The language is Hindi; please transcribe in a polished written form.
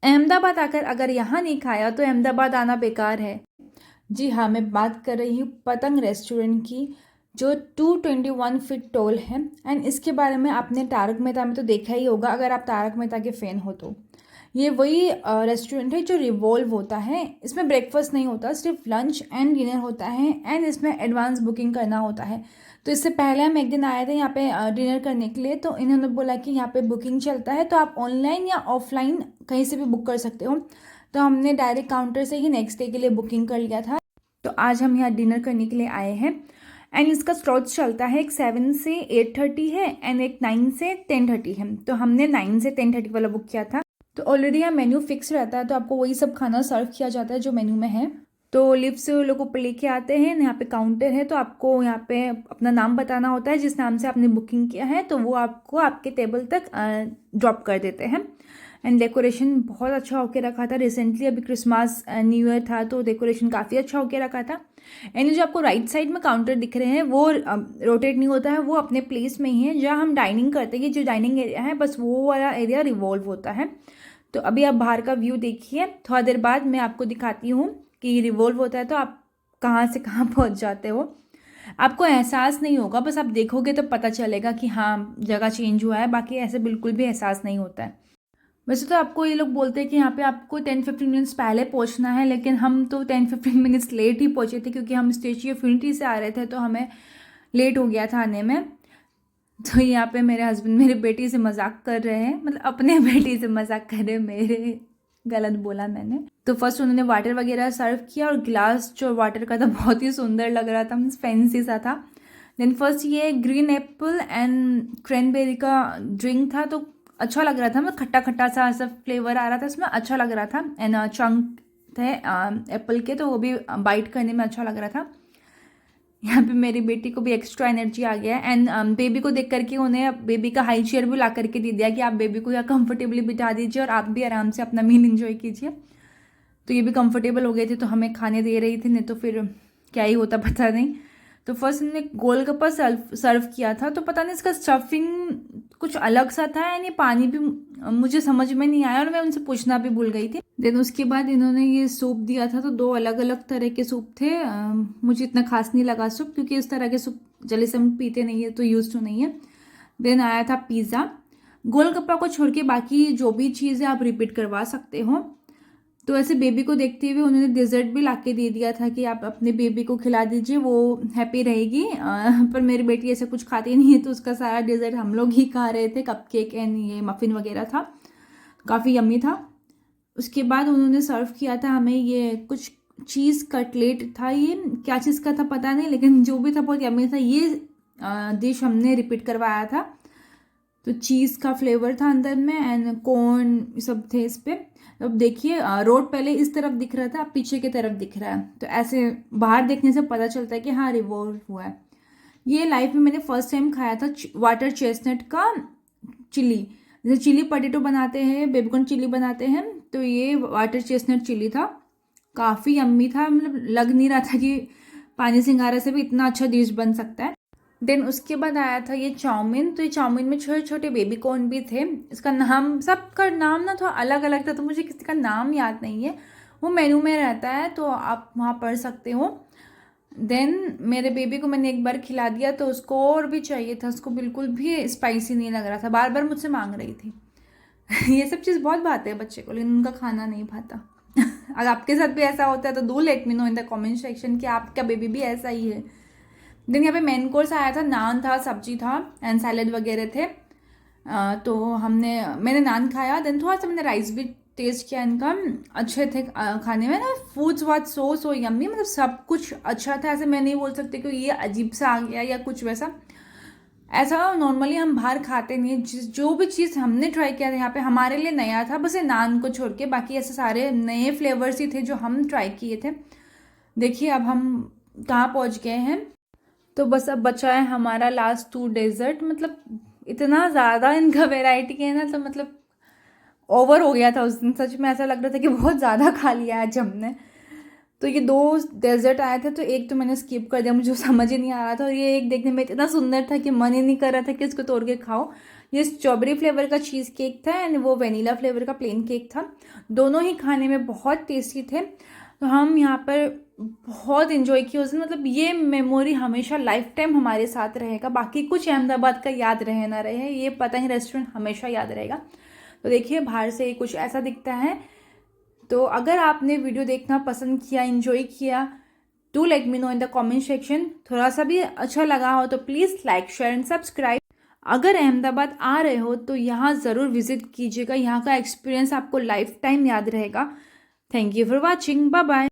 अहमदाबाद आकर अगर यहाँ नहीं खाया तो अहमदाबाद आना बेकार है। जी हाँ, मैं बात कर रही हूँ पतंग रेस्टोरेंट की, जो 221 फीट टॉल है। एंड इसके बारे में आपने तारक मेहता में तो देखा ही होगा, अगर आप तारक मेहता के फ़ैन हो तो। ये वही रेस्टोरेंट है जो रिवॉल्व होता है। इसमें ब्रेकफास्ट नहीं होता, सिर्फ लंच एंड डिनर होता है। एंड इसमें एडवांस बुकिंग करना होता है। तो इससे पहले हम एक दिन आए थे यहाँ पे डिनर करने के लिए, तो इन्होंने बोला कि यहाँ पे बुकिंग चलता है, तो आप ऑनलाइन या ऑफलाइन कहीं से भी बुक कर सकते हो। तो हमने डायरेक्ट काउंटर से ही नेक्स्ट डे के लिए बुकिंग कर लिया था। तो आज हम यहाँ डिनर करने के लिए आए हैं। एंड इसका स्लॉट्स चलता है, एक 7 से 8:30 है एंड एक 9 से 10:30 है। तो हमने 9 से 10:30 वाला बुक किया था। तो ऑलरेडी यहाँ मेन्यू फिक्स रहता है, तो आपको वही सब खाना सर्व किया जाता है जो मेन्यू में है। तो लिफ्ट से वो लोग ऊपर लेके आते हैं, यहाँ पे काउंटर है, तो आपको यहाँ पे अपना नाम बताना होता है, जिस नाम से आपने बुकिंग किया है, तो वो आपको आपके टेबल तक ड्रॉप कर देते हैं। एंड डेकोरेशन बहुत अच्छा होके रखा था। रिसेंटली अभी क्रिसमस न्यू ईयर था, तो डेकोरेशन काफ़ी अच्छा होके रखा था। एंड जो आपको राइट साइड में काउंटर दिख रहे हैं वो रोटेट नहीं होता है, वो अपने प्लेस में ही है जहाँ हम डाइनिंग करते हैं। जो डाइनिंग एरिया है बस वो वाला एरिया रिवॉल्व होता है। तो अभी आप बाहर का व्यू देखिए, थोड़ा देर बाद मैं आपको दिखाती हूँ कि रिवॉल्व होता है तो आप कहाँ से कहाँ पहुँच जाते हो। आपको एहसास नहीं होगा, बस आप देखोगे तो पता चलेगा कि हाँ जगह चेंज हुआ है, बाकी ऐसे बिल्कुल भी एहसास नहीं होता है। वैसे तो आपको ये लोग बोलते हैं कि यहाँ पे आपको 10-15 मिनट्स पहले पहुँचना है, लेकिन हम तो 10-15 मिनट्स लेट ही पहुँचे थे, क्योंकि हम स्टैच्यू ऑफ यूनिटी से आ रहे थे, तो हमें लेट हो गया था आने में। तो यहाँ पे मेरे हस्बैंड मेरी बेटी से मजाक कर रहे हैं, मतलब अपने बेटी से मजाक कर रहे हैं, मेरे गलत बोला मैंने। तो फर्स्ट उन्होंने वाटर वगैरह सर्व किया, और ग्लास जो वाटर का था बहुत ही सुंदर लग रहा था, मीन्स फैंसी सा था। देन फर्स्ट ये ग्रीन एप्पल एंड क्रैनबेरी का ड्रिंक था, तो अच्छा लग रहा था, मतलब खट्टा खट्टा सा ऐसा फ्लेवर आ रहा था उसमें, अच्छा लग रहा था। एंड चंक थे एप्पल के, तो वो भी बाइट करने में अच्छा लग रहा था। यहाँ पे मेरी बेटी को भी एक्स्ट्रा एनर्जी आ गया है। एंड बेबी को देख करके उन्हें बेबी का हाई चेयर भी ला करके दे दिया कि आप बेबी को यहाँ कंफर्टेबली बिठा दीजिए और आप भी आराम से अपना मील इंजॉय कीजिए। तो ये भी कंफर्टेबल हो गए थे, तो हमें खाने दे रही थी, नहीं तो फिर क्या ही होता पता नहीं। तो फर्स्ट इन्होंने गोलगप्पा सर्व किया था, तो पता नहीं इसका स्टफिंग कुछ अलग सा था, यानी पानी भी मुझे समझ में नहीं आया, और मैं उनसे पूछना भी भूल गई थी। देन उसके बाद इन्होंने ये सूप दिया था, तो 2 अलग अलग तरह के सूप थे। मुझे इतना खास नहीं लगा सूप, क्योंकि इस तरह के सूप जल्दी से हम पीते नहीं है, तो यूज तो नहीं है। देन आया था पिज़्ज़ा। गोलगप्पा को छोड़ के बाकी जो भी चीज़ें आप रिपीट करवा सकते हो। तो ऐसे बेबी को देखते हुए उन्होंने डिज़र्ट भी ला के दे दिया था कि आप अपने बेबी को खिला दीजिए, वो हैप्पी रहेगी। पर मेरी बेटी ऐसा कुछ खाती नहीं है, तो उसका सारा डिज़र्ट हम लोग ही खा रहे थे। कपकेक एंड ये मफ़िन वगैरह था, काफ़ी यम्मी था। उसके बाद उन्होंने सर्व किया था हमें ये कुछ चीज़ कटलेट था, ये क्या चीज़ का था पता नहीं, लेकिन जो भी था बहुत यम्मी था। ये डिश हमने रिपीट करवाया था। तो चीज़ का फ्लेवर था अंदर में, एंड कॉर्न सब थे इस पे। अब देखिए रोड पहले इस तरफ दिख रहा था, अब पीछे की तरफ दिख रहा है, तो ऐसे बाहर देखने से पता चलता है कि हाँ रिवॉल्व हुआ है। ये लाइफ में मैंने फर्स्ट टाइम खाया था वाटर चेस्टनट का चिली। जैसे चिली पटेटो बनाते हैं, बेबीकॉर्न चिली बनाते हैं, तो ये वाटर चेस्टनट चिली था, काफ़ी यम्मी था। मतलब लग नहीं रहा था कि पानी सिंघारा से भी इतना अच्छा डिश बन सकता है। देन उसके बाद आया था ये चाउमीन। तो ये चाउमीन में छोटे छोटे बेबी कॉर्न भी थे। इसका नाम, सबका नाम ना थोड़ा अलग अलग था, तो मुझे किसी का नाम याद नहीं है, वो मेनू में रहता है, तो आप वहाँ पढ़ सकते हो। देन मेरे बेबी को मैंने एक बार खिला दिया, तो उसको और भी चाहिए था, उसको बिल्कुल भी स्पाइसी नहीं लग रहा था, बार बार मुझसे मांग रही थी। ये सब चीज़ बहुत भाते हैं बच्चे को, लेकिन उनका खाना नहीं भाता। अगर आपके साथ भी ऐसा होता है तो do let me know in the comment section कि आपका बेबी भी ऐसा ही है। देन यहाँ पे मेन कोर्स आया था, नान था, सब्जी था एंड सैलेड वगैरह थे। तो मैंने नान खाया, देन थोड़ा सा मैंने राइस भी टेस्ट किया इनका, अच्छे थे खाने में ना। फूड्स वाट सो यम्मी, मतलब सब कुछ अच्छा था। ऐसे मैं नहीं बोल सकती कि ये अजीब सा आ गया या कुछ वैसा। ऐसा नॉर्मली हम बाहर खाते नहीं, जो भी चीज़ हमने ट्राई किया था यहाँ पे हमारे लिए नया था, बस ये नान को छोड़ के बाकी ऐसे सारे नए फ्लेवर्स ही थे जो हम ट्राई किए थे। देखिए अब हम कहाँ पहुँच गए हैं। तो बस अब बचा है हमारा लास्ट 2 डेजर्ट। मतलब इतना ज़्यादा इनका वैरायटी है ना, तो मतलब ओवर हो गया था उस दिन, सच में ऐसा लग रहा था कि बहुत ज़्यादा खा लिया आज हमने। तो ये 2 डेजर्ट आए थे, तो एक तो मैंने स्किप कर दिया, मुझे समझ ही नहीं आ रहा था, और ये एक देखने में इतना सुंदर था कि मन ही नहीं कर रहा था कि इसको तोड़ के खाओ। ये स्ट्रॉबेरी फ्लेवर का चीज़ केक था एंड वो वेनीला फ्लेवर का प्लेन केक था। दोनों ही खाने में बहुत टेस्टी थे। तो हम यहाँ पर बहुत इन्जॉय किया उस दिन, मतलब ये मेमोरी हमेशा लाइफ टाइम हमारे साथ रहेगा। बाकी कुछ अहमदाबाद का याद रहे ना रहे, ये पतंग रेस्टोरेंट हमेशा याद रहेगा। तो देखिए बाहर से कुछ ऐसा दिखता है। तो अगर आपने वीडियो देखना पसंद किया, इन्जॉय किया, do let me know in the comment section. थोड़ा सा भी अच्छा लगा हो तो please like, share and subscribe. अगर अहमदाबाद आ रहे हो तो यहाँ ज़रूर विजिट कीजिएगा, यहाँ का एक्सपीरियंस आपको लाइफ टाइम याद रहेगा। Thank you for watching, bye bye.